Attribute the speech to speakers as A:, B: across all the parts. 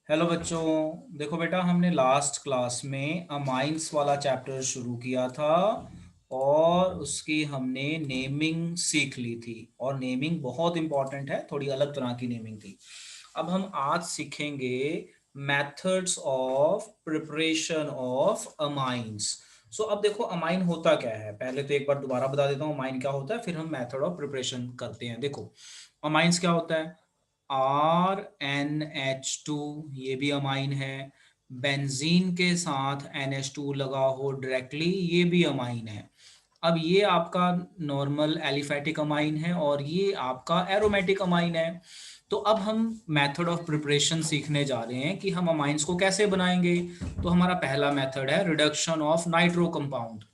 A: Hello बच्चों। देखो बेटा, हमने लास्ट क्लास में अमाइंस वाला चैप्टर शुरू किया था और उसकी हमने नेमिंग सीख ली थी। और नेमिंग बहुत इंपॉर्टेंट है, थोड़ी अलग तरह की नेमिंग थी। अब हम आज सीखेंगे methods of preparation of amines. अब देखो, अमाइन होता क्या है, पहले तो एक बार दोबारा बता देता हूँ अमाइन क्या होता है, फिर हम मेथड ऑफ प्रिपरेशन करते हैं। देखो, अमाइंस क्या होता है। RnH2, ये भी अमाइन है। बेंजीन के साथ NH2 लगा हो डायरेक्टली, ये भी अमाइन है। अब ये आपका नॉर्मल एलिफेटिक अमाइन है और ये आपका एरोमेटिक अमाइन है। तो अब हम मेथड ऑफ प्रिपरेशन सीखने जा रहे हैं कि हम अमाइंस को कैसे बनाएंगे। तो हमारा पहला मेथड है reduction of nitro compound.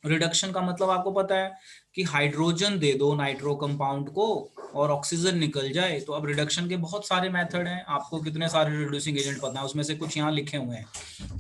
A: Reduction का मतलब आपको पता है कि हाइड्रोजन दे दो नाइट्रो कंपाउंड को और ऑक्सीजन निकल जाए। तो अब रिडक्शन के बहुत सारे मेथड हैं, आपको कितने सारे रिड्यूसिंग एजेंट पता है, उसमें से कुछ यहाँ लिखे हुए हैं।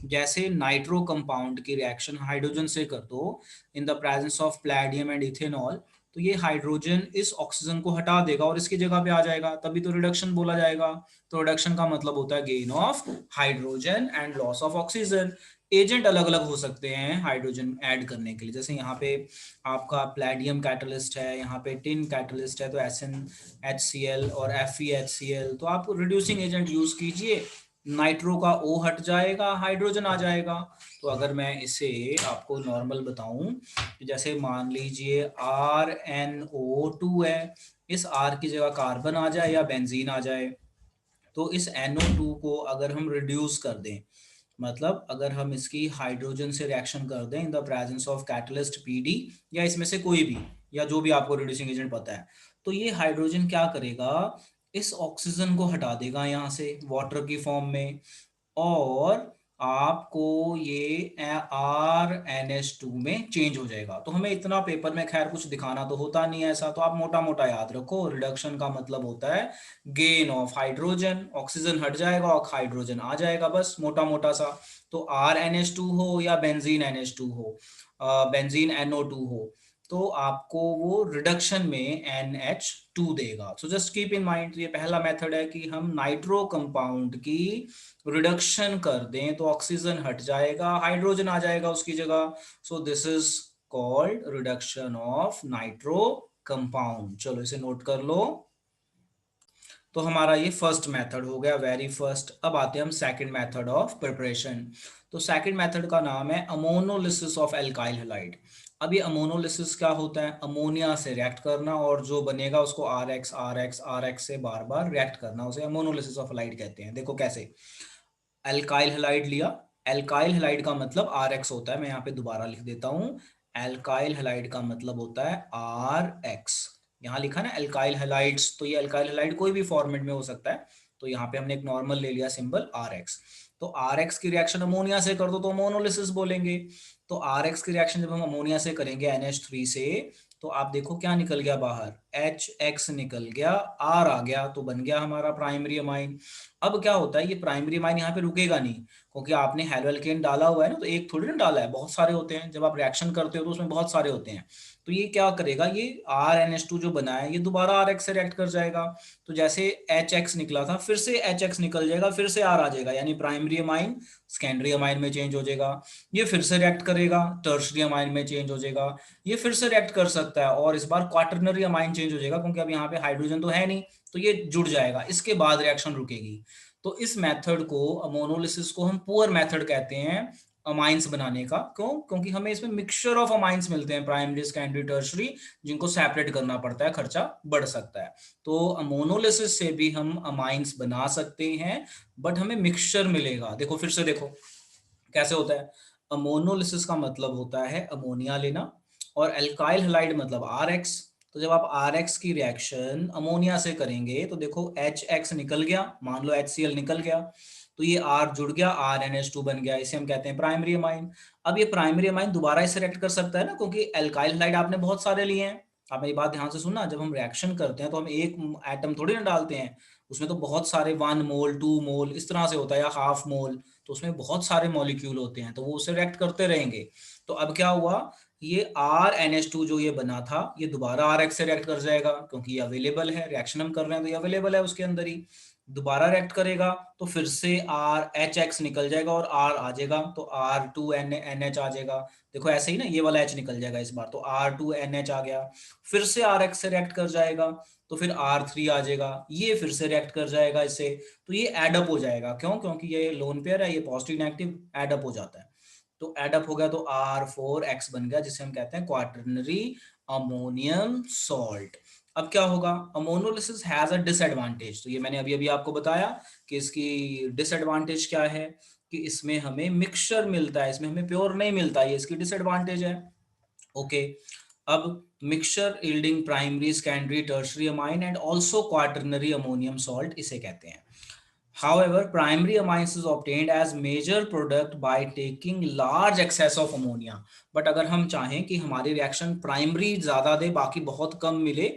A: जैसे नाइट्रो कंपाउंड की रिएक्शन हाइड्रोजन से कर दो in the presence of palladium and ethanol, तो ये हाइड्रोजन इस ऑक्सीजन को हटा देगा और इसकी जगह पे आ जाएगा, तभी तो रिडक्शन बोला जाएगा। तो रिडक्शन का मतलब होता है gain of hydrogen and loss of oxygen. Agent अलग अलग हो सकते हैं हाइड्रोजन ऐड करने के लिए, जैसे यहाँ पे आपका प्लैडियम कैटलिस्ट है, यहाँ पे टिन कैटलिस्ट है, तो SnHCl और FeHCl। तो आप रिड्यूसिंग एजेंट यूज कीजिए, नाइट्रो का O हट जाएगा, हाइड्रोजन आ जाएगा। तो अगर मैं इसे आपको नॉर्मल बताऊं, जैसे मान लीजिए RnO2 है, इस R की जगह कार्बन आ जाए या बेंजीन आ जाए, तो इस NO2 को अगर हम रिड्यूस कर दें, मतलब अगर हम इसकी हाइड्रोजन से रिएक्शन कर दें इन the presence of catalyst PD या इसमें से कोई भी, या जो भी आपको रिड्यूसिंग एजेंट पता है, तो ये हाइड्रोजन क्या करेगा, इस ऑक्सीजन को हटा देगा यहाँ से वाटर की फॉर्म में, और आपको ये RnH2 में चेंज हो जाएगा। तो हमें इतना पेपर में खैर कुछ दिखाना तो होता नहीं है ऐसा, तो आप मोटा मोटा याद रखो, रिडक्शन का मतलब होता है गेन ऑफ हाइड्रोजन, ऑक्सीजन हट जाएगा और हाइड्रोजन आ जाएगा, बस मोटा मोटा सा। तो RnH2 हो या बेंजीन NH2 हो, बेंजीन NO2 हो, तो आपको वो रिडक्शन में NH2 देगा। So just keep in mind, ये पहला मेथड है कि हम नाइट्रो कंपाउंड की रिडक्शन कर दें तो ऑक्सीजन हट जाएगा, हाइड्रोजन आ जाएगा उसकी जगह। सो this is called reduction of nitro compound. चलो इसे नोट कर लो। तो हमारा ये फर्स्ट मेथड हो गया, वेरी फर्स्ट। अब आते हैं हम सेकंड मेथड ऑफ प्रिपरेशन। तो सेकंड मेथड का नाम है अमोनोलिसिस ऑफ एल्काइल हैलाइड। अब ये अमोनोलिसिस क्या होता है, अमोनिया से रिएक्ट करना और जो बनेगा उसको आर एक्स से बार बार रिएक्ट करना, उसे अमोनोलिसिस ऑफ हैलाइड कहते हैं। देखो कैसे, एल्काइल हैलाइड लिया, एल्काइल हैलाइड का मतलब RX होता है, मैं यहाँ पे दोबारा लिख देता हूँ। एल्काइल हैलाइड का मतलब होता है RX। यहाँ लिखा ना एल्काइल हैलाइड्स, तो ये एल्काइल हैलाइड कोई भी फॉर्मेट में हो सकता है, तो यहाँ पे हमने एक नॉर्मल ले लिया सिंबल RX। तो RX की रिएक्शन अमोनिया से कर दो तो अमोनोलिसिस बोलेंगे। तो RX की रिएक्शन जब हम अमोनिया से करेंगे NH3 से, तो आप देखो क्या निकल गया बाहर, HX निकल गया, R आ गया, तो बन गया हमारा प्राइमरी अमाइन। अब क्या होता है, ये प्राइमरी अमाइन यहाँ पे रुकेगा नहीं, क्योंकि आपने हेलोएल्केन डाला हुआ है ना, तो एक थोड़ी ना डाला है, बहुत सारे होते हैं। जब आप रिएक्शन करते हो तो उसमें बहुत सारे होते हैं। तो ये क्या करेगा, ये RnH2 जो बना है ये दोबारा RX से रिएक्ट कर जाएगा। तो जैसे HX निकला था, फिर से HX निकल जाएगा, फिर से R आ जाएगा, यानी प्राइमरी अमाइन सेकेंडरी अमाइन में चेंज हो जाएगा। ये फिर से रिएक्ट करेगा, टर्शरी अमाइन में चेंज हो जाएगा। ये फिर से रिएक्ट कर सकता है और इस बार क्वाटरनरी अमाइन चेंज हो जाएगा, क्योंकि अब यहाँ पे हाइड्रोजन तो है नहीं, तो ये जुड़ जाएगा, इसके बाद रिएक्शन रुकेगी। तो इस मेथड को, अमोनोलिसिस को, हम पुअर मेथड कहते हैं अमाइंस बनाने का। क्यों? क्योंकि हमें इसमें मिक्सचर ऑफ अमाइंस मिलते हैं, प्राइमरी सेकेंडरी टर्शरी, जिनको सेपरेट करना पड़ता है, खर्चा बढ़ सकता है। तो अमोनोलिसिस से भी हम अमाइंस बना सकते हैं, बट हमें मिक्सचर मिलेगा। देखो फिर से देखो कैसे होता है। अमोनोलिसिस का मतलब होता है अमोनिया लेना, और एल्काइल हैलाइड मतलब RX। तो जब आप RX की रिएक्शन अमोनिया से करेंगे तो देखो HX निकल गया, मान लो HCl निकल गया, तो ये R जुड़ गया, RnH2 बन गया, इसे हम कहते हैं प्राइमरी अमाइन। अब ये प्राइमरी अमाइन दोबारा इसे रिएक्ट कर सकता है ना, क्योंकि एल्काइल हैलाइड आपने बहुत सारे लिए हैं। आप मेरी बात ध्यान से सुनना, जब हम रिएक्शन करते हैं तो हम एक एटम थोड़ी ना डालते हैं, उसमें तो बहुत सारे 1 मोल 2 मोल इस तरह से होता है, या हाफ मोल, तो उसमें बहुत सारे मॉलिक्यूल होते हैं, तो वो उससे रिएक्ट करते रहेंगे। तो अब क्या हुआ, ये RnH2 जो ये बना था ये दोबारा RX से रिएक्ट कर जाएगा, क्योंकि ये अवेलेबल है, रिएक्शन हम कर रहे हैं तो ये अवेलेबल है उसके अंदर ही। दोबारा रिएक्ट करेगा तो फिर से RH निकल जाएगा और R आ जाएगा, तो R2NH आ जाएगा। देखो ऐसे ही ना, ये वाला H निकल जाएगा इस बार, तो R2NH आ गया। फिर से RX से रिएक्ट कर जाएगा तो फिर R3 आ जाएगा, ये फिर से रिएक्ट कर जाएगा इससे, तो ये एडअप हो जाएगा। क्यों? क्योंकि ये लोन पेयर है, ये पॉजिटिव नेगेटिव एडअप हो जाता है। तो एडअप हो गया तो R4X बन गया, जिसे हम कहते हैं क्वाटरनरी अमोनियम सॉल्ट। अब क्या होगा, अमोनोलिसिस हैज अ डिसएडवांटेज, तो ये मैंने अभी अभी आपको बताया कि इसकी डिसएडवांटेज क्या है, कि इसमें हमें मिक्सचर मिलता है, इसमें हमें प्योर नहीं मिलता, ये इसकी डिसएडवांटेज है। ओके, अब mixture yielding primary, secondary, tertiary amine and also quaternary ammonium salt इसे कहते हैं। However, primary amines is obtained as major product by taking large excess of ammonia. But अगर हम चाहें कि हमारी रिएक्शन प्राइमरी ज्यादा दे बाकी बहुत कम मिले,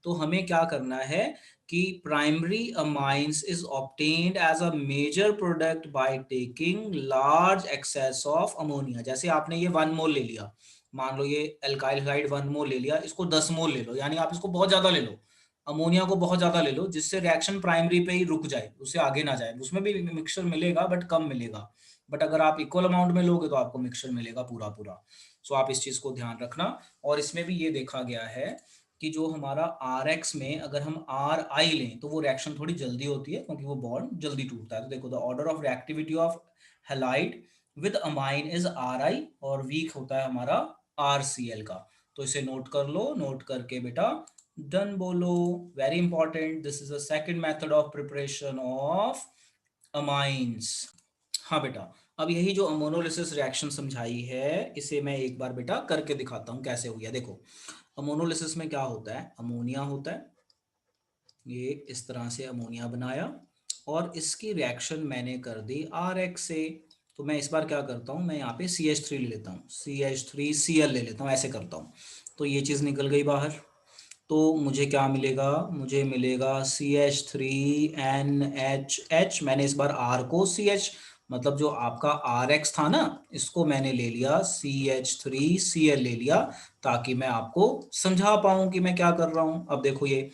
A: तो हमें क्या करना है कि primary amines is obtained as a major product by taking large excess of ammonia. जैसे आपने ये 1 मोल ले लिया, मान लो ये एल्काइल हाइड 1 मोल ले लिया, इसको 10 मोल ले लो, यानी आप इसको बहुत ज्यादा ले लो, अमोनिया को बहुत ज्यादा ले लो, जिससे रिएक्शन प्राइमरी पे ही रुक जाए, उससे आगे ना जाए। उसमें भी मिक्सचर मिलेगा बट कम मिलेगा, बट अगर आप इक्वल अमाउंट में लोगे तो आपको मिक्सचर मिलेगा पूरा पूरा। सो आप इस चीज को ध्यान रखना। और इसमें भी ये देखा गया है कि जो हमारा RX में अगर हम RI लें तो वो रिएक्शन थोड़ी जल्दी होती है, क्योंकि वो बॉन्ड जल्दी टूटता है। तो देखो, the order of reactivity of halide with amine is RI, और वीक होता है हमारा RCl का। तो इसे नोट कर लो, नोट करके बेटा डन बोलो। Very important, this is the second method of preparation of amines. हाँ बेटा, अब यही जो अमोनोलिसिस रिएक्शन समझाई है, इसे मैं एक बार बेटा करके दिखाता हूँ कैसे हो गया। देखो, अमोनोलिसिस में क्या होता है, अमोनिया होता है, ये इस तरह से अमोनिया बनाया और इसकी रिएक्शन मैंने कर दी RX से। तो मैं इस बार क्या करता हूँ, मैं यहाँ पे CH3 ले लेता हूँ, CH3Cl ले लेता हूँ, ऐसे करता हूँ। तो ये चीज़ निकल गई बाहर। तो मुझे क्या मिलेगा, मुझे मिलेगा CH3NHH। मैंने इस बार R को CH, मतलब जो आपका RX था ना, इसको मैंने ले लिया CH3Cl ले लिया, ताकि मैं आपको समझा पाऊं कि मैं क्या कर रहा हूं। अब देखो ये,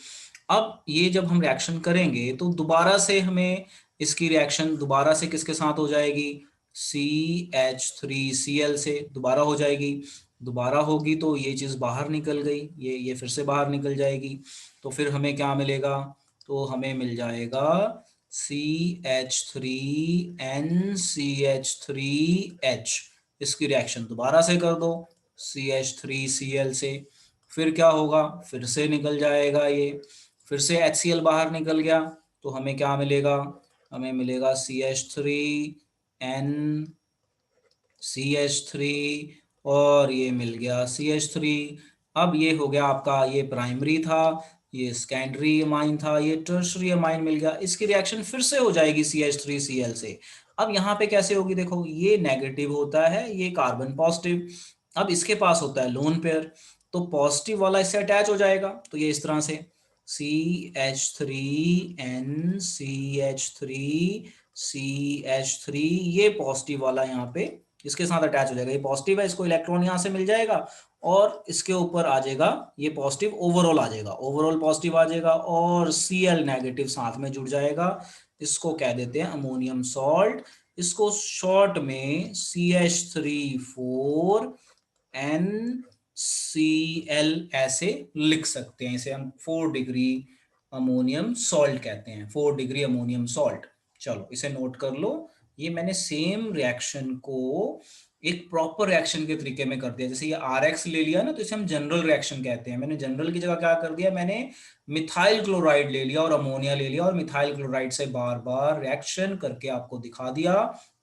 A: अब ये जब हम रिएक्शन करेंगे तो दोबारा से हमें इसकी रिएक्शन दोबारा से किसके साथ हो जाएगी, CH3Cl से दोबारा हो जाएगी। दोबारा होगी तो ये चीज बाहर निकल गई, ये फिर से बाहर निकल जाएगी। तो फिर हमें क्या मिलेगा, तो हमें मिल जाएगा CH3NCH3H। इसकी रिएक्शन दोबारा से कर दो CH3Cl से, फिर क्या होगा, फिर से निकल जाएगा ये, फिर से HCl बाहर निकल गया। तो हमें क्या मिलेगा, हमें मिलेगा CH3NCH3, और ये मिल गया CH3। अब ये हो गया आपका, ये प्राइमरी था, ये सेकेंडरी अमाइन था, ये टर्शियरी अमाइन मिल गया। इसकी रिएक्शन फिर से हो जाएगी CH3Cl से। अब यहाँ पे कैसे होगी, देखो ये नेगेटिव होता है, ये कार्बन पॉजिटिव, अब इसके पास होता है लोन पेयर, तो पॉजिटिव वाला इससे अटैच हो जाएगा। तो ये इस तरह से CH3NCH3CH3, ये पॉजिटिव वाला यहाँ पे इसके साथ अटैच हो जाएगा, ये पॉजिटिव है, इसको इलेक्ट्रॉन यहाँ से मिल जाएगा और इसके ऊपर आ जाएगा ये पॉजिटिव, ओवरऑल आ जाएगा, ओवरऑल पॉजिटिव आ जाएगा, और Cl नेगेटिव साथ में जुड़ जाएगा। इसको कह देते हैं अमोनियम सॉल्ट। इसको शॉर्ट में CH3 4NCl ऐसे लिख सकते हैं। इसे हम 4 डिग्री अमोनियम सॉल्ट कहते हैं, 4 डिग्री अमोनियम सॉल्ट। चलो इसे नोट कर लो। ये मैंने सेम रिएक्शन को एक प्रॉपर रिएक्शन के तरीके में कर दिया। जैसे ये RX ले लिया ना, तो इसे हम जनरल रिएक्शन कहते हैं। मैंने जनरल की जगह क्या कर दिया, मैंने मिथाइल क्लोराइड ले लिया और अमोनिया ले लिया, और मिथाइल क्लोराइड से बार बार रिएक्शन करके आपको दिखा दिया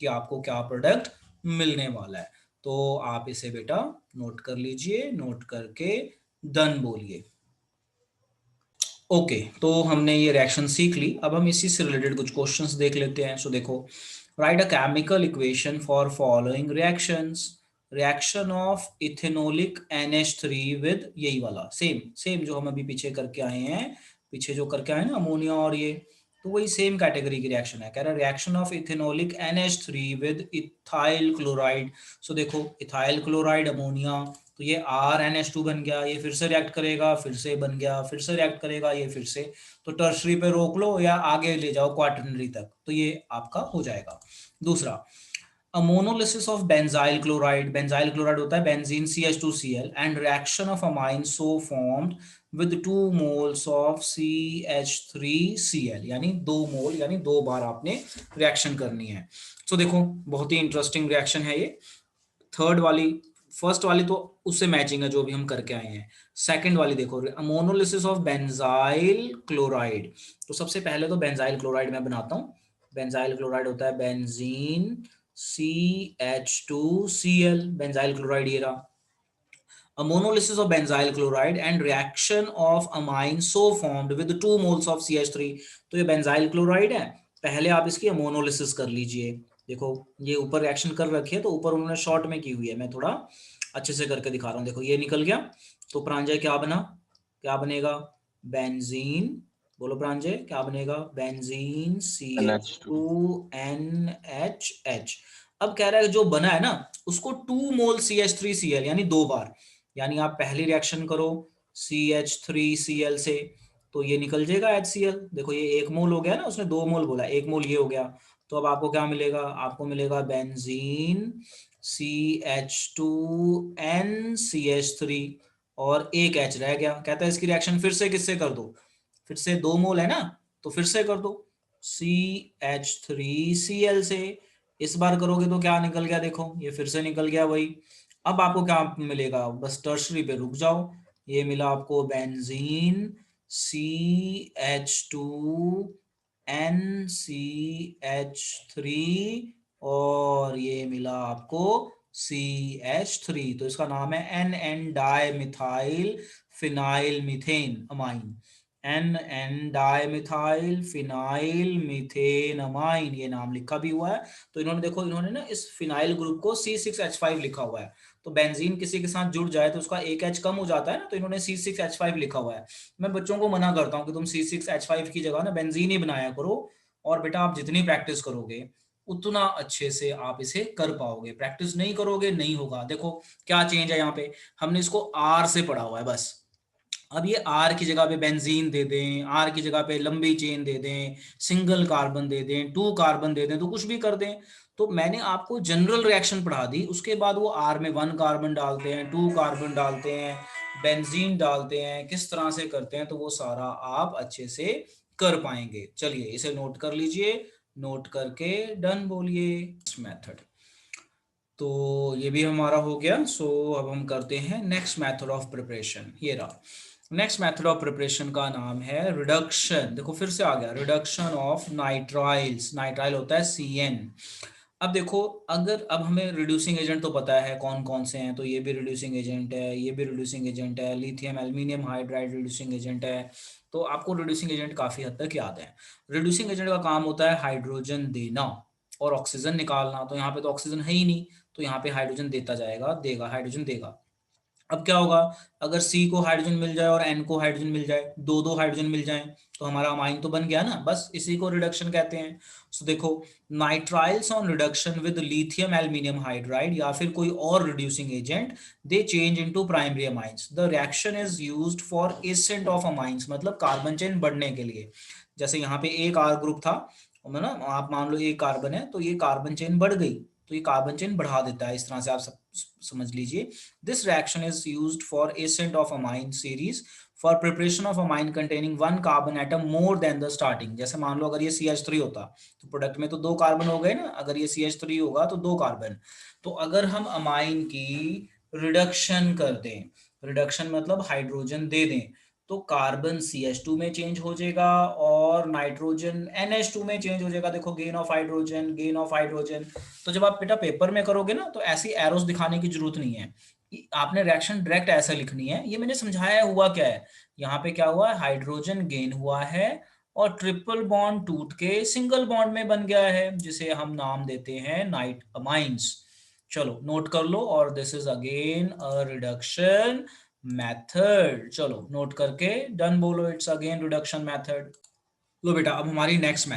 A: कि आपको क्या प्रोडक्ट मिलने वाला है। तो आप इसे बेटा नोट कर लीजिए, नोट करके डन बोलिए। ओके, तो हमने ये रिएक्शन सीख ली। अब हम इसी से रिलेटेड कुछ क्वेश्चंस देख लेते हैं। सो देखो, write a chemical equation for following reactions. Reaction of ethanolic NH3 with, यही वाला सेम सेम जो हम अभी पीछे करके आए हैं, पीछे जो करके आए ना अमोनिया और ये, तो वही सेम कैटेगरी की रिएक्शन है। कह रहा है reaction of ethanolic NH3 with ethyl chloride. So देखो, इथाइल क्लोराइड अमोनिया, तो ये RNH2 बन गया, ये फिर से रिएक्ट करेगा, फिर से बन गया, फिर से रिएक्ट करेगा, ये फिर से। तो टर्शरी पे रोक लो या आगे ले जाओ क्वाटरनरी तक, तो ये आपका हो जाएगा। दूसरा, ammonolysis of benzyl chloride. Benzyl chloride होता है benzene CH2Cl and reaction of amine so formed with 2 moles of CH3Cl, यानी 2 मोल, यानी 2 बार आपने रिएक्शन करनी है। तो देखो बहुत ही इंटरेस्टिंग रिएक्शन है ये। थर्ड वाली, फर्स्ट वाली तो उससे मैचिंग है जो भी हम करके आए हैं। सेकंड वाली देखो, अमोनोलिसिस ऑफ बेंजाइल क्लोराइड। तो सबसे पहले तो बेंजाइल क्लोराइड मैं बनाता हूँ। बेंजाइल क्लोराइड होता है बेंजीन CH2Cl, बेंजाइल क्लोराइड ये रहा। Ammonolysis of benzyl chloride and reaction of amine so formed with 2 moles of CH3। तो ये बेंजाइल क्लोराइड है, पहले आप इसकी अमोनोलिसिस कर लीजिए। देखो ये ऊपर रिएक्शन कर रखी है, तो ऊपर उन्होंने शॉर्ट में की हुई है, मैं थोड़ा अच्छे से करके दिखा रहा हूँ। देखो ये निकल गया, तो प्रांजय क्या बना, क्या बनेगा, बेंजीन, बोलो प्रांजय क्या बनेगा, बेंजीन
B: NH2।
A: CH2NHH। अब कह रहा है जो बना है ना उसको 2 मोल CH3Cl, यानी 2 बार, यानी आप पहली रिएक्शन करो CH3Cl से, तो ये निकल जाएगा HCl। देखो ये 1 मोल हो गया ना, उसने 2 मोल बोला, 1 मोल ये हो गया। तो अब आपको क्या मिलेगा, आपको मिलेगा बेंजीन CH2NCH3, और एक H रह गया। कहता है इसकी रिएक्शन फिर से किससे कर दो, फिर से 2 मोल है ना, तो फिर से कर दो CH3Cl से। इस बार करोगे तो क्या निकल गया, देखो ये फिर से निकल गया वही। अब आपको क्या मिलेगा, बस टर्शरी पे रुक जाओ, ये मिला आपको बेंजीन CH2NCH3, और ये मिला आपको CH3। तो इसका नाम है NN dimethyl phenyl methane amine, NN dimethyl phenyl methane amine, ये नाम लिखा भी हुआ है। तो इन्होंने देखो, इन्होंने ना इस फिनाइल ग्रुप को C6H5 लिखा हुआ है। तो बेंजीन किसी के साथ जुड़ जाए तो उसका एक H कम हो जाता है ना, तो इन्होंने C6H5 लिखा हुआ है। मैं बच्चों को मना करता हूँ कि तुम C6H5 की जगह ना बेंजीन ही बनाया करो, और बेटा आप जितनी प्रैक्टिस करोगे उतना अच्छे से आप इसे कर पाओगे, प्रैक्टिस नहीं करोगे नहीं होगा। देखो क्या चेंज है यहाँ पे, हमने इसको R से पढ़ा हुआ है बस। अब ये R की जगह पे बेंजीन दे दें, R की जगह पे लंबी चेन दे दें, सिंगल कार्बन दे दें, 2 कार्बन दे दें, तो कुछ भी कर दें। तो मैंने आपको जनरल रिएक्शन पढ़ा दी, उसके बाद वो R में 1 कार्बन डालते हैं, 2 कार्बन डालते हैं, बेंजीन डालते हैं, किस तरह से करते हैं, तो वो सारा आप अच्छे से कर पाएंगे। चलिए इसे नोट कर लीजिए, नोट करके डन बोलिए मेथड। तो ये भी हमारा हो गया। सो अब हम करते हैं नेक्स्ट मेथड ऑफ प्रिपरेशन। ये रहा नेक्स्ट मेथड ऑफ प्रिपरेशन, का नाम है रिडक्शन। देखो फिर से आ गया, रिडक्शन ऑफ नाइट्राइल्स। नाइट्राइल होता है CN। अब देखो, अगर अब हमें रिड्यूसिंग एजेंट तो पता है कौन कौन से हैं, तो ये भी रिड्यूसिंग एजेंट है, ये भी रिड्यूसिंग एजेंट है, lithium aluminium hydride reducing agent है। तो आपको रिड्यूसिंग एजेंट काफी हद तक याद है। रिड्यूसिंग एजेंट का काम होता है हाइड्रोजन देना और ऑक्सीजन निकालना। तो यहाँ पे तो ऑक्सीजन है ही नहीं, तो यहाँ पे हाइड्रोजन देता जाएगा, देगा, हाइड्रोजन देगा। अब क्या होगा, अगर C को हाइड्रोजन मिल जाए और N को हाइड्रोजन मिल जाए, दो दो हाइड्रोजन मिल जाए, तो हमारा अमाइन तो बन गया ना, बस इसी को रिडक्शन कहते हैं। सो देखो, nitriles on reduction with lithium aluminium hydride या फिर कोई और reducing agent, they change into primary amines. The reaction is used for ascent of amines, मतलब कार्बन चेन बढ़ने के लिए। जैसे यहाँ पे एक R ग्रुप था, ना आप मान लो एक कार्बन है, तो ये कार्बन चेन बढ़ गई, तो ये कार्बन चेन बढ़ा देता है। इस तरह से आप समझ लीजिए। This reaction is used for ascent of amine series for preparation of amine containing 1 carbon atom more than the starting. जैसे मान लो अगर ये CH3 होता तो प्रोडक्ट में तो 2 कार्बन हो गए ना, अगर ये CH3 होगा तो 2 कार्बन। तो अगर हम अमाइन की रिडक्शन कर दें, रिडक्शन मतलब हाइड्रोजन दे दें, तो कार्बन CH2 में चेंज हो जाएगा और नाइट्रोजन NH2 में चेंज हो जाएगा। देखो gain of hydrogen, gain of hydrogen. तो जब आप बेटा पेपर में करोगे ना, तो ऐसी एरोस दिखाने की जरूरत नहीं है, आपने रिएक्शन डायरेक्ट ऐसे लिखनी है। ये मैंने समझाया हुआ क्या है, यहाँ पे क्या हुआ है, हाइड्रोजन गेन हुआ है और ट्रिपल बॉन्ड टूट के सिंगल बॉन्ड में बन गया है, जिसे हम नाम देते हैं नाइट अमाइंस। चलो नोट कर लो, और this is again a reduction method. चलो नोट करके डन बोलो, इट्स अगेन रिडक्शन मेथड। लो बेटा, अब हमारी नेक्स्ट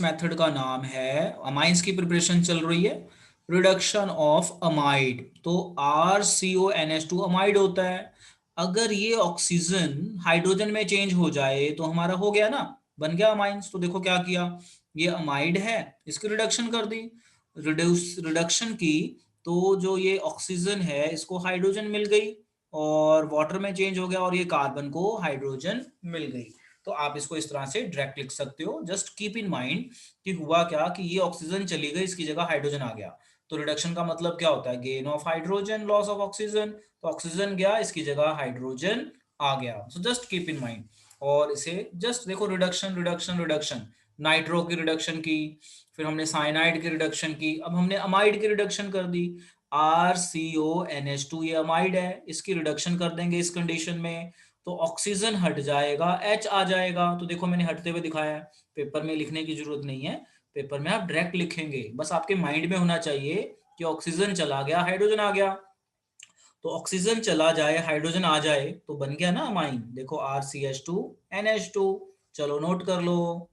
A: मेथड का नाम है, अमाइंस की प्रिपरेशन चल रही है, रिडक्शन ऑफ अमाइड, तो RCONH2 अमाइड होता है। अगर ये ऑक्सीजन हाइड्रोजन में चेंज हो जाए तो हमारा हो गया ना, बन गया अमाइंस। तो देखो क्या किया, ये अमाइड है, इसकी रिडक्शन कर दी, रिडक्शन की, तो जो ये ऑक्सीजन है इसको हाइड्रोजन मिल गई और वाटर में चेंज हो गया और ये कार्बन को हाइड्रोजन मिल गई। तो आप इसको इस तरह से डायरेक्ट लिख सकते हो। जस्ट कीप इन माइंड कि हुआ क्या कि ये ऑक्सीजन चली गई, इसकी जगह हाइड्रोजन आ गया। तो रिडक्शन का मतलब क्या होता है, gain of hydrogen, loss of oxygen. तो ऑक्सीजन गया, इसकी जगह हाइड्रोजन आ गया। So just keep in mind. और इसे जस्ट देखो, रिडक्शन रिडक्शन रिडक्शन, नाइट्रो की रिडक्शन की, फिर हमने साइनाइड की रिडक्शन की, अब हमने अमाइड की रिडक्शन कर दी। RCONH2 ये अमाइड है, इसकी रिडक्शन कर देंगे इस कंडीशन में, तो ऑक्सीजन हट जाएगा, H आ जाएगा। तो देखो मैंने हटते हुए दिखाया है, पेपर में लिखने की जरूरत नहीं है, पेपर में आप डायरेक्ट लिखेंगे, बस आपके माइंड में होना चाहिए कि ऑक्सीजन चला गया, हाइड्रोजन आ गया। तो ऑक्सीजन चला जाए, हाइड्रोजन आ जाए, तो बन गया ना अमाइन। देखो RCH2NH2, चलो नोट कर लो।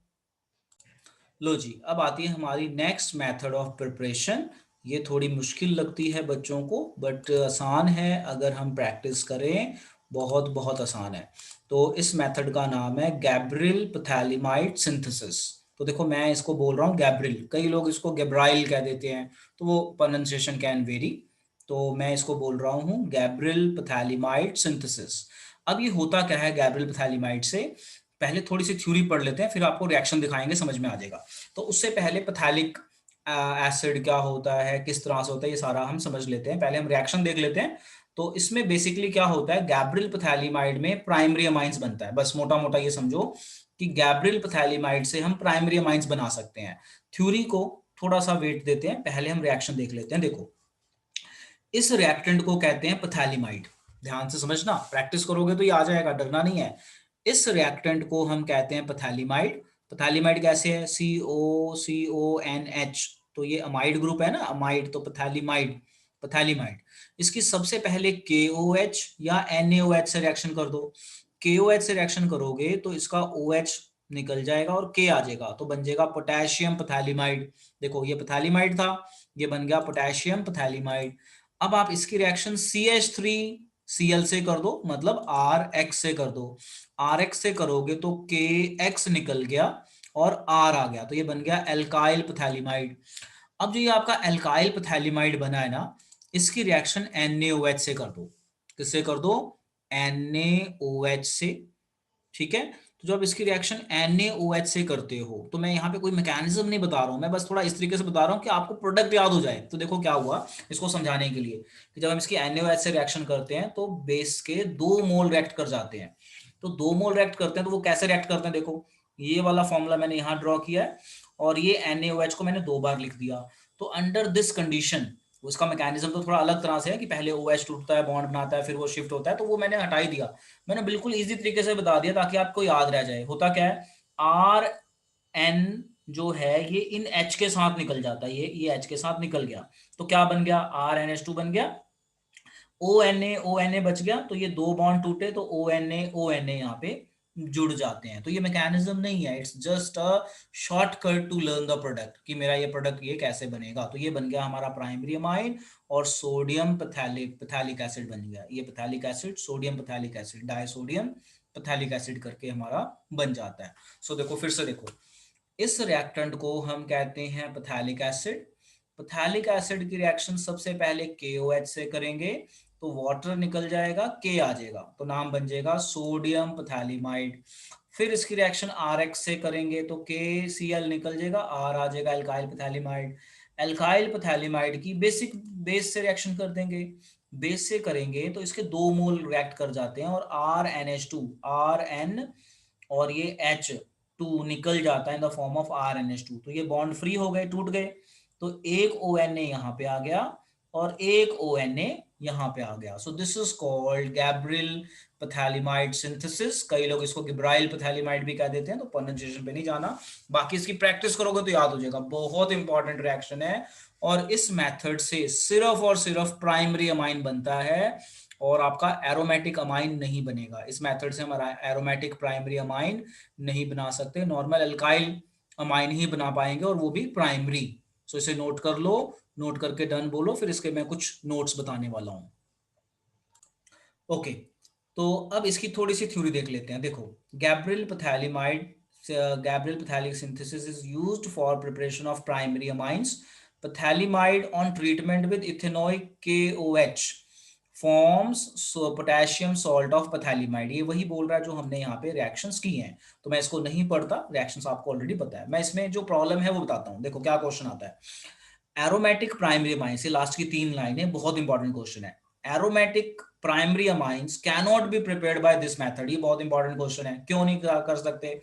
A: लो जी, अब आती है हमारी नेक्स्ट मेथड ऑफ प्रिपरेशन। ये थोड़ी मुश्किल लगती है बच्चों को, बट आसान है अगर हम प्रैक्टिस करें, बहुत बहुत आसान है। तो इस मेथड का नाम है गैब्रियल पथैलिमाइड सिंथेसिस। तो देखो मैं इसको बोल रहा हूँ गैब्रियल, कई लोग इसको गैब्राइल कह देते हैं, तो वो प्रोनाउंसिएशन कैन वेरी। तो मैं इसको बोल रहा हूँ गैब्रियल पथैलिमाइड सिंथेसिस। अब ये होता क्या है गैब्रियल पथैलिमाइड से, पहले थोड़ी सी थ्योरी पढ़ लेते हैं, फिर आपको रिएक्शन दिखाएंगे, समझ में आ जाएगा। तो उससे पहले पैथेलिक एसिड क्या होता है, किस तरह से होता है, ये सारा हम समझ लेते हैं। पहले हम रिएक्शन देख लेते हैं। तो इसमें बेसिकली क्या होता है, गैब्रियल पैथेलिमाइड में प्राइमरी अमाइंस बनता है। बस मोटा मोटा ये समझो कि गैब्रियल पैथेलिमाइड से हम प्राइमरी अमाइंस बना सकते हैं। थ्योरी को थोड़ा सा वेट देते हैं, पहले हम रिएक्शन देख लेते हैं। देखो, इस रिएक्टेंट को कहते हैं पैथेलिमाइड। ध्यान से समझना, प्रैक्टिस करोगे तो ये आ जाएगा, डरना नहीं है। इस रिएक्टेंट को हम कहते हैं पैथेलिमाइड। पैथेलिमाइड कैसे है, COCONH, तो ये अमाइड ग्रुप है ना, अमाइड, तो पैथेलिमाइड, पैथेलिमाइड। इसकी सबसे पहले KOH या NaOH से रिएक्शन कर दो। KOH से रिएक्शन करोगे तो इसका OH निकल जाएगा और K आ जाएगा, तो बन जाएगा पोटेशियम पैथेलिमाइड। देखो ये पैथेलिमाइड था, ये बन गया पोटेशियम पैथेलिमाइड। अब आप इसकी रिएक्शन CH3Cl से कर दो, मतलब RX से कर दो। RX से करोगे तो KX निकल गया और R आ गया, तो ये बन गया एल्काइल पैथेलिमाइड। अब जो ये आपका एल्काइल पैथेलिमाइड बना है ना, इसकी रिएक्शन NaOH से कर दो। किससे कर दो, NaOH से। ठीक है, तो जब इसकी रिएक्शन NaOH से करते हो, तो मैं यहाँ पे कोई मैकेनिज्म नहीं बता रहा हूँ, मैं बस थोड़ा इस तरीके से बता रहा हूँ कि आपको प्रोडक्ट याद हो जाए। तो देखो क्या हुआ, इसको समझाने के लिए कि जब हम इसकी NaOH से रिएक्शन करते हैं तो बेस के 2 मोल रिएक्ट कर जाते हैं। तो 2 मोल रिएक्ट करते हैं, तो वो कैसे रिएक्ट करते हैं, देखो ये वाला फॉर्मूला मैंने यहाँ ड्रॉ किया है और ये NaOH को मैंने 2 बार लिख दिया। तो अंडर दिस कंडीशन, उसका मैकेनिज्म तो थोड़ा अलग तरह से है कि पहले OH टूटता है, बॉन्ड बनाता है, फिर वो शिफ्ट होता है, तो वो मैंने हटा ही दिया। मैंने बिल्कुल इजी तरीके से बता दिया ताकि आपको याद रह जाए। होता क्या है, RN जो है ये इन H के साथ निकल जाता है, ये H के साथ निकल गया, तो क्या बन गया, RNH2 बन गया। ONA बच गया, तो ये 2 बॉन्ड टूटे तो ONA यहाँ पे जुड़ जाते हैं। तो ये मैकेनिज्म नहीं है, it's just a shortcut to learn the product कि मेरा ये प्रोडक्ट ये कैसे बनेगा। तो ये बन गया हमारा प्राइमरी अमाइन और सोडियम पैथेलिक एसिड बन गया। ये phthalic acid, sodium phthalic acid, disodium phthalic acid करके हमारा बन जाता है। सो देखो फिर से देखो, इस रिएक्टेंट को हम कहते हैं पैथेलिक एसिड। पैथेलिक एसिड की रिएक्शन सबसे पहले KOH से करेंगे तो वाटर निकल जाएगा, K आ जाएगा, तो नाम बन जाएगा सोडियम पैथेलिमाइड। फिर इसकी रिएक्शन RX से करेंगे तो KCl निकल जाएगा, R आ जाएगा, एल्काइल पैथेलिमाइड। एल्काइल पैथेलिमाइड की बेसिक बेस से रिएक्शन कर देंगे, बेस से करेंगे तो इसके 2 मोल रिएक्ट कर जाते हैं और RNH2, RN और ये H2 निकल जाता है in the form of RNH2। तो ये बॉन्ड फ्री हो गए, टूट गए, तो एक ONA यहाँ पे आ गया और एक ONA यहाँ पे आ गया। So this is called Gabriel phthalimide synthesis. कई लोग इसको गिब्राइल पैथेलिमाइड भी कह देते हैं, तो प्रोनाउंसिएशन पे नहीं जाना, बाकी इसकी प्रैक्टिस करोगे तो याद हो जाएगा। बहुत इंपॉर्टेंट रिएक्शन है और इस मेथड से सिर्फ और सिर्फ प्राइमरी अमाइन बनता है और आपका एरोमेटिक अमाइन नहीं बनेगा। इस मेथड से हमारा एरोमेटिक प्राइमरी अमाइन नहीं बना सकते, नॉर्मल एल्काइल अमाइन ही बना पाएंगे और वो भी प्राइमरी। सो इसे नोट कर लो, नोट करके डन बोलो, फिर इसके मैं कुछ नोट्स बताने वाला हूँ। ओके, तो अब इसकी थोड़ी सी थ्योरी देख लेते हैं। देखो, Gabriel phthalimide Gabriel phthalic synthesis is used for preparation of primary amines. Phthalimide on treatment with ethanoic KOH forms potassium salt of phthalimide. ये वही बोल रहा है जो हमने यहाँ पे रिएक्शंस की हैं, तो मैं इसको नहीं पढ़ता, रिएक्शंस आपको ऑलरेडी पता है। मैं इसमें जो प्रॉब्लम है वो बताता हूँ। देखो क्या क्वेश्चन आता है। एरोमेटिक प्राइमरी अमाइंस, ये लास्ट की 3 लाइनें बहुत इंपॉर्टेंट क्वेश्चन है। Aromatic primary amines cannot be prepared by this method. ये बहुत इंपॉर्टेंट क्वेश्चन है। क्यों नहीं कर सकते?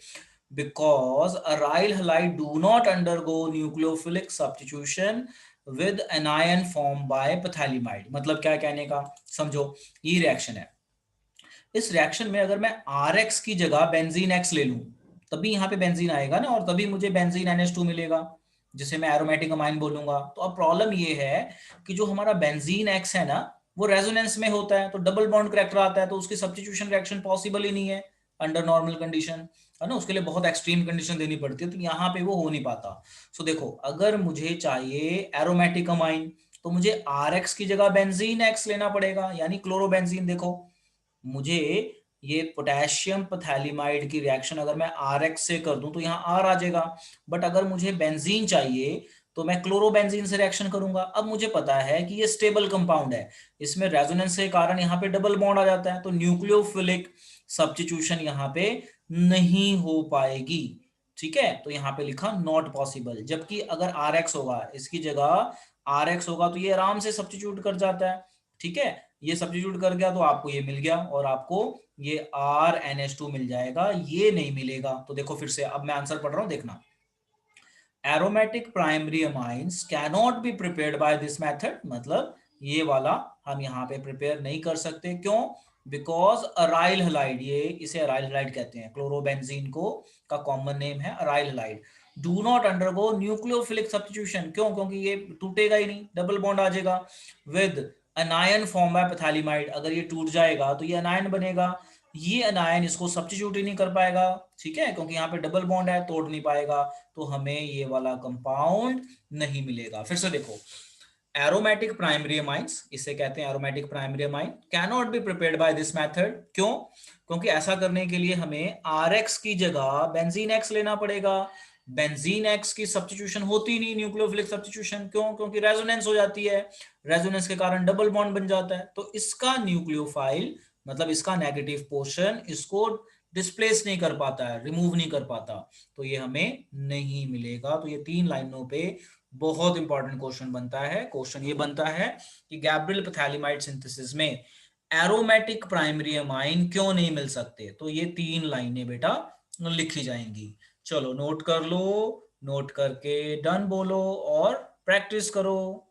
A: Because aryl halide do not undergo nucleophilic substitution with anion form by phthalimide. मतलब क्या कहने का, समझो, ये रिएक्शन है। इस रिएक्शन में अगर मैं RX की जगह बेंजीन X ले लूं, तभी यहां पे बेंजीन आएगा ना, और तभी मुझे बेंजीन NH2 मिलेगा, जिसे मैं एरोमेटिक अमाइन बोलूंगा। तो अब प्रॉब्लम ये है कि जो हमारा बेंजीन X है ना, वो रेजोनेंस में होता है, तो डबल बॉन्ड करैक्टर आता है, तो उसकी सब्स्टिट्यूशन रिएक्शन पॉसिबल ही नहीं है अंडर नॉर्मल कंडीशन, है ना। उसके लिए बहुत एक्सट्रीम कंडीशन देनी पड़ती है, तो यहाँ पे वो हो नहीं पाता। सो देखो, अगर मुझे चाहिए एरोमेटिक अमाइन, तो मुझे RX की जगह बेंजीन X लेना पड़ेगा, यानी क्लोरोबेंजीन। देखो, मुझे ये पोटेशियम पैथैलिमाइड की रिएक्शन अगर मैं RX से कर दूं तो यहाँ R आ जाएगा, बट अगर मुझे बेंजीन चाहिए तो मैं क्लोरोबेंजीन से रिएक्शन करूंगा। अब मुझे पता है कि ये स्टेबल कंपाउंड है, इसमें रेजोनेंस के कारण यहाँ पे डबल बॉन्ड आ जाता है, तो न्यूक्लियोफिलिक सब्स्टिट्यूशन यहाँ पे नहीं हो पाएगी। ठीक है, तो यहाँ पे लिखा नॉट पॉसिबल। जबकि अगर RX होगा, इसकी जगह RX होगा, तो ये आराम से सब्स्टिट्यूट कर जाता है। ठीक है, ये सब्स्टिट्यूट कर गया तो आपको ये मिल गया, और आपको ये RNH2 मिल जाएगा, ये नहीं मिलेगा। तो देखो फिर से, अब मैं आंसर पढ़ रहा हूं, देखना। Aromatic primary amines cannot be prepared by this method, मतलब ये वाला हम यहाँ पे प्रिपेयर नहीं कर सकते। क्यों? बिकॉज अराइल हैलाइड, ये इसे अराइल हैलाइड कहते हैं, क्लोरोबेंजीन को का कॉमन नेम है aryl halide, do not undergo nucleophilic substitution. क्यों? क्योंकि ये टूटेगा ही नहीं, डबल बॉन्ड आ जाएगा विद अनायन फॉर्म बाय पैथैलिमाइड। अगर ये टूट जाएगा तो ये अनायन बनेगा, ये अनायन इसको सब्स्टिट्यूट ही नहीं कर पाएगा। ठीक है, क्योंकि यहाँ पे डबल बॉन्ड है, तोड़ नहीं पाएगा, तो हमें ये वाला कंपाउंड नहीं मिलेगा। फिर से देखो, एरोमेटिक प्राइमरी अमाइंस, इसे कहते हैं aromatic primary amine, cannot be prepared by this method. क्यों? क्योंकि ऐसा करने के लिए हमें RX की जगह बेंजीन X लेना पड़ेगा। बेंजीन X की सब्स्टिट्यूशन होती नहीं, न्यूक्लियोफिलिक सब्स्टिट्यूशन। क्यों? क्योंकि रेजोनेंस हो जाती है, रेजोनेंस के कारण डबल बॉन्ड बन जाता है, तो इसका न्यूक्लियोफाइल, मतलब इसका नेगेटिव पोर्शन, इसको डिस्प्लेस नहीं कर पाता है, रिमूव नहीं कर पाता, तो ये हमें नहीं मिलेगा। तो ये 3 लाइनों पे बहुत इंपॉर्टेंट क्वेश्चन बनता है। क्वेश्चन ये बनता है कि गैब्रियल पैथैलिमाइड सिंथेसिस में एरोमेटिक प्राइमरी अमाइन क्यों नहीं मिल सकते। तो ये 3 लाइनें बेटा लिखी जाएंगी। चलो नोट कर लो, नोट करके डन बोलो और प्रैक्टिस करो।